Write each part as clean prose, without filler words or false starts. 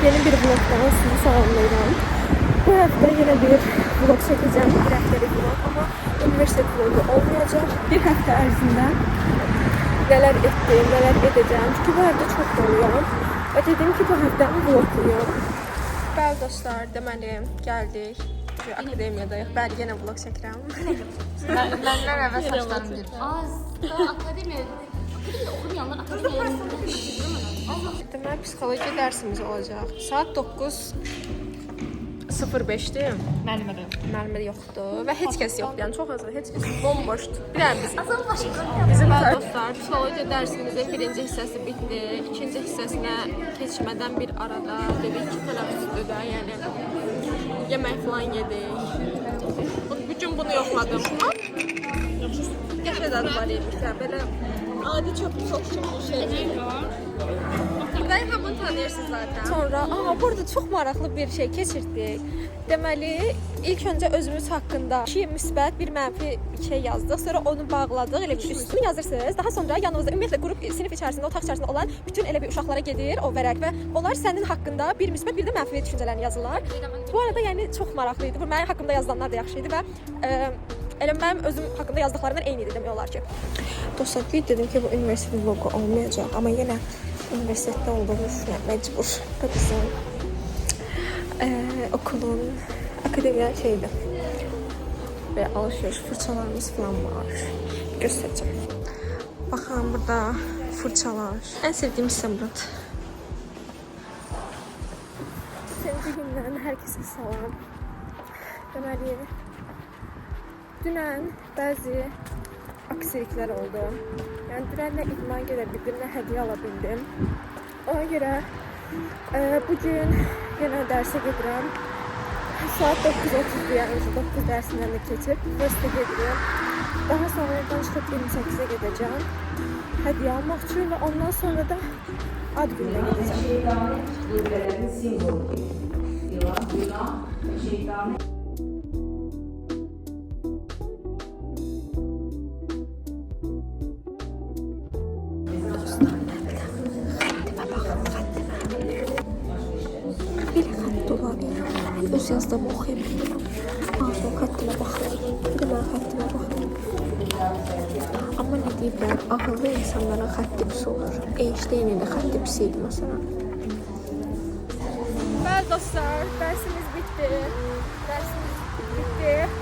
Yeni bir vlogdan sizi salamlayıram. Bu hafta yine bir vlog çekeceğim. Bir haftalık vlog ama üniversite vlogu olmayacak. Bir hafta ərzində neler ettim, neler edeceğim. Çünkü bu hafta çok doluyum. Ve dedim ki bu hafta vlogluyum. Bəli dostlar, deməli gəldik. Akademiyadayıq. Bəli, yenə vlog çəkirəm. Məndən əvvəl saçlarım gedir. Akademiyada oxumayanlar akademiyada Deməli, psixoloji dərsimiz olacaq. Saat 9:05-dir. Müəllimə yoxdur və heç kəs yoxdur. Yəni çox az, heç kəs bomboşdur. Bir dənə bizim dostlar, psixoloji dərsimizin birinci hissəsi bitdi. İkinci hissəsinə keçmədən bir arada dedik ki, tələffüzdür də, yəni yemək falan yedik. Bugün bunu yoxladım. Qəşəng adı var imiş ya, belə adi çox bir şey değil. Burayı hamını tanıyırsınız zaten. Sonra, burada çok maraqlı bir şey keçirdik. Deməli, ilk öncə özümüz haqqında 2 müsbət, bir mənfi şey yazdıq. Sonra onu bağladıq. Elə bir üstünü yazırsınız. Daha sonra yanınızda ümumiyyətlə qrup sinif içərisində, otaq içərisində olan bütün elə bir uşaqlara gedir o vərəq və onlar sənin haqqında bir müsbət, bir də mənfi düşüncələrini yazırlar. Bu arada yəni çox maraqlı idi. Bu mənim haqqımda yazılanlar da yaxşı idi və elə mənim özüm haqqında yazdıqlarımdan eyni idi demək olar ki. Dostlar, bir dedim ki, bu üniversite vlogu olmayacaq, amma yenə üniversitede olduğumuz mecbur. Bizim okulun akademiya şeydi. Ve alışveriş fırçalarımız falan var. Göstereceğim. Bakın burada fırçalar. En sevdiğim ise burası. Sevdiğimden herkese salam. Deməli, dünən bəzi aksiliklər oldu. Yəni dünən nə idman gedə bildim, nə hədiyyə ala bildim. Ona görə bugün yenə dərsə gedirəm. Saat 9:30-dur, yəni 9 dərsindən də keçib üniversitə gedirəm. Daha sonra oradan çıxıb 28-ə gedəcəm. Hədiyyə almaq üçün və ondan sonra da ad gününə gedəcəm. Öz yazdığımı oxuyabilirim. Sonra xəttimə baxıram. Bir də mənim xəttimə baxıram. Amma nə deyiblər, ağıllı insanların xətti pis olur. Einstein'in də xətti pis idi məsələn. Bəli dostlar, dərsimiz bitdi.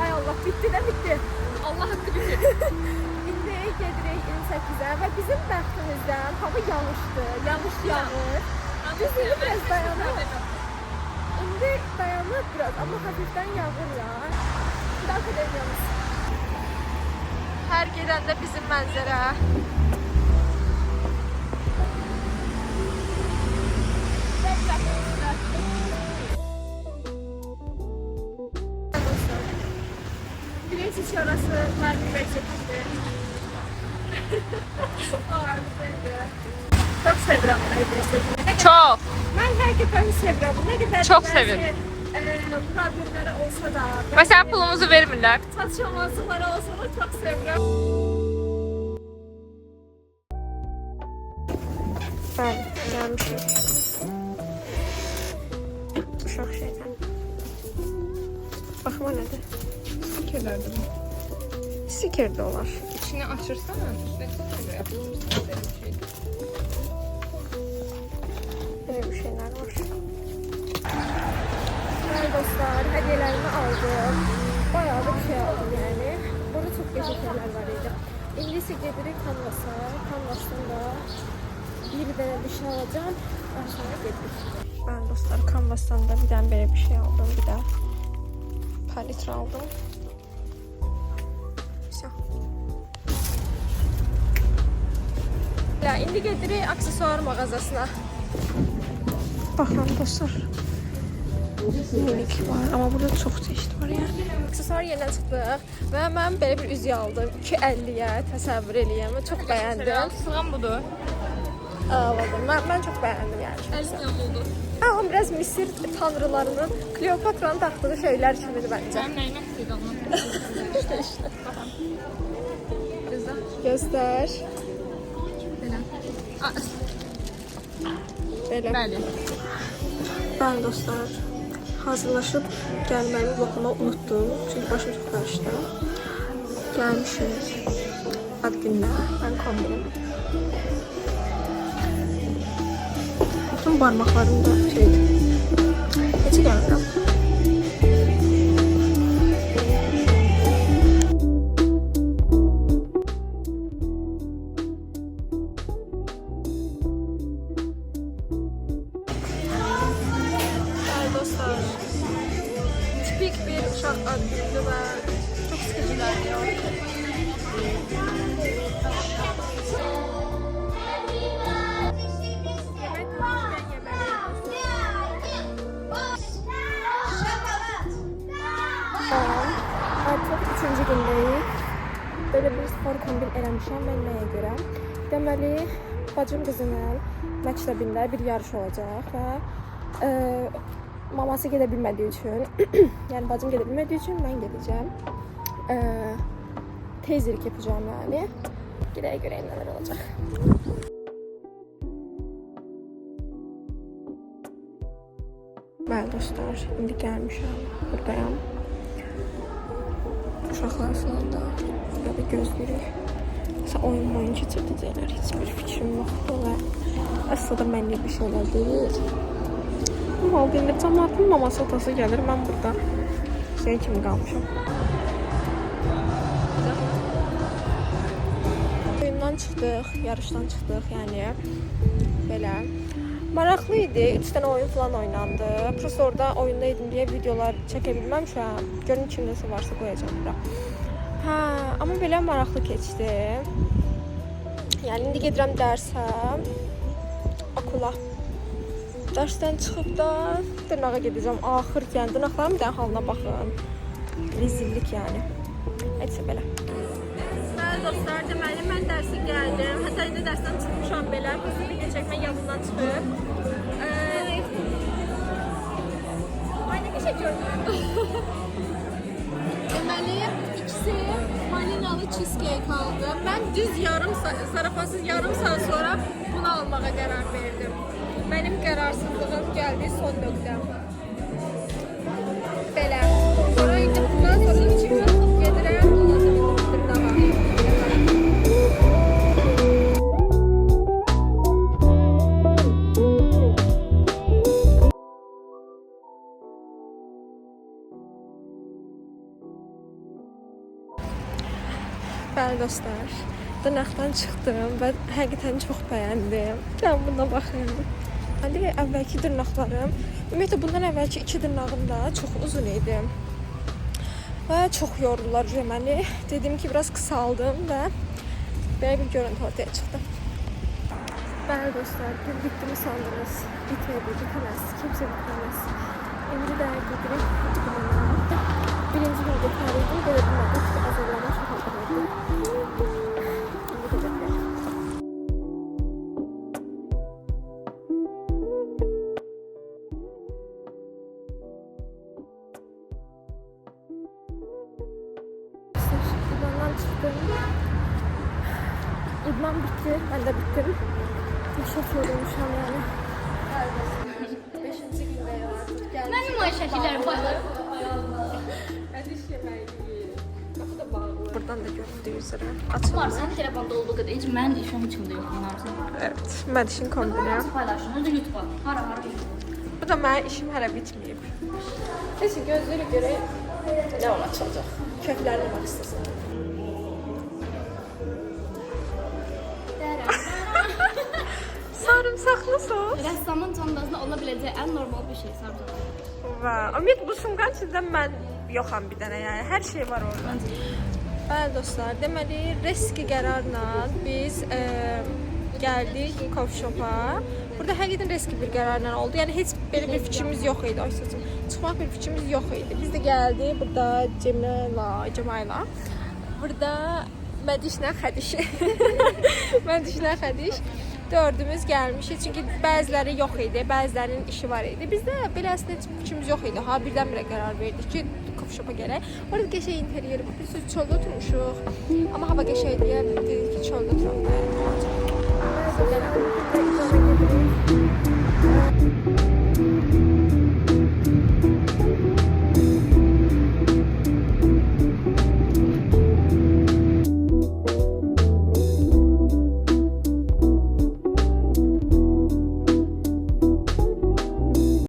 Ay Allah, bitdi də bitdi. Allah haqqı bitir. İndi gedirik 28-ə və bizim bəxtimizdən hava yağışdı. Yağış yağır. Düzdür, biraz dayanır. İndi dayanır biraz ama hafiften yağır ya. Şimdi akademiyamız. Her gelende bizim manzara. Güneş içi orası var bir şekilde. Çok seviyorum. Çok. Ben herkese seviyorum. Ne kadar Çok seviyorum. Problemleri olsa da. Mesela pulumuzu vermirlər. Saçmalıkları olsa da çok seviyorum. Ben gelmişim. Uşaq şeyden. Baxma nədir? Stikerlerdir bu. Stiker de olar. İçini açırsana. Üstüne stiker yapıştırırsan böyle bir şey. Böyle bir şeyler var. Merhaba dostlar, hediyelerimi aldım. Bayağı da bir şey aldım yani. Burada çok güzel şeyler var idi. İngilizce gedirik Canvas'a. Canvas'tan da bir tane bir şey alacağım. Daha sonra gedirik. Ben dostlar Canvas'tan da bir tane böyle bir şey aldım. Bir de palitre aldım. Güzel. Ya indi gedirik aksesuar mağazasına. Bakın dostlar. Minik var ama burada çok çeşit var yani. Aksesuar yerindən çıxdıq və mən belə bir üzük aldım. 2.50-yə təsəvvür eləyəm. Çox bəyəndim. Sığan budur. Aldım. Mən çox bəyəndim yəni. Əlim yamuldu. Ama biraz Misir tanrılarının Kleopatranın taxtığı şeyler kimidir bence. Benim neyime tutuyordu ondan. İşte. Göster. Belə. Böyle. Bəli. Bəli dostlar, hazırlaşıb gəlməyi vloquma unutdum. Çünki başım çox qarışdı. Gəlmişik. Ad günlə, mən kombinim. Bütün barmaqlarım da şeydir. Necə gəlmirəm? Dostlar, tipik bir uşaq ad günü və çox sıkıcı gəlmiyor. Artıq 3-cü gündəyik. Belə bir spor kombin eləmişəm mən nəyə görə. Deməli, bacım qızının məktəbində bir yarış olacaq və maması gedə bilmədiyi üçün, yəni bacım gedə bilmədiyi üçün mən gedəcəm. Tezlik yapacağım yani. Gedəyə görəyim nələr olacaq. Bəli dostlar, indi gəlmişəm, buradayam. Uşaqlar salonda burada gözləyirik. Mesela oyun keçirdəcəklər, heç bir fikrim yoxdur və aslında mənlik bir şeylər deyil. Bu halda indi cəmaatın maması otası gəlir, mən burada şey kimi qalmışam. Oyundan çıxdıq, yarışdan çıxdıq, yəni belə. Maraqlı idi, 3 dənə oyun falan oynandı. Prosta orada oyunda idim deyə videolar çəkə bilməmişəm. Görün kimdəsə varsa qoyacağım bura. Hə, amma belə maraqlı keçdi. Yəni indi gedirəm dərsə, okula. Dərsdən çıxıb da dırnağa gedəcəm. Axır yəni dırnaqlarım bir dənə halına baxın. Rezillik yəni. Etsə belə. Bəli dostlar, deməli mən dərsə gəldim. Hətta indi dərsdən çıxmışam belə. Bizim video çəkmək yadımdan çıxıb. Ay nə qəşəng görünür. Deməli ikisi malinalı cheesecake aldı. Mən düz zarafatsız yarım saat sonra bunu almağa qərar verdim. Benim kararsızlığım geldi son nokta. Belə. Sonra indi bundan sonra içiyorum. Gedirəm. Dırnağa. Bəli dostlar. Dırnaqdan çıxdım və həqiqətən çox bəyəndim. Mən buna baxın. Hani əvvəlki dırnaqlarım, ümumiyyətlə bundan əvvəlki 2 dırnağım da çox uzun idi. Və çox yordular məni. Dedim ki, biraz qısaldım və belə bir görüntü ortaya çıxdı. Bəli dostlar, gün bitti mi sandınız? Bitmedi, bitməz. Kimsə bitməz. İndi də gedirik idmana. Birinci gün getirdim, belə bilmədik ki, azarlama çox azaldı. İdman bitti, ben de bittim. Çok yorulmuşum yani. 5. günde artık geldim. Benim o şəkilləri paylarım. Buradan da gördüğü üzere açıldı. Var, sənin telefonda olduğu qədər heç mən işim içimdə yox bunlar. Evet, mən işin kombini. Paylaşın, önce YouTube-a. Hara. Bu da mənim işim hələ bitməyib. Neyse gözləri görə nə olacaq? Köklərini bak istəsin. Sarımsaqlı sos. Rəssamın çantasında ola biləcək ən normal bir şey sarımsaq. Vay, ümumiyyətlə bu sumqanın içində mən yoxam bir dənə yəni. Hər şey var orada. Bəli dostlar, deməli riski qərarla biz gəldik coffee shop-a. Burada həqiqətən riski bir qərarla oldu. Yəni heç belə bir fikrimiz yox idi. Ay sözüm. Çıxmaq bir fikrimiz yox idi. Biz də gəldik burada Cəmayla. Burada Mədişlə Xədiş. Mədişlə Xədiş. Dördümüz gəlmişik. Çünki bəziləri yox idi, bəzilərinin işi var idi. Bizdə belə əslində heç fikrimiz yox idi. Ha, birdən-birə qərar verdik ki, coffee shop-a gələk. Orada qəşəng interyeri var. Biz çöldə oturmuşuq. Amma hava qəşəng deyə dedik ki, çöldə oturaq.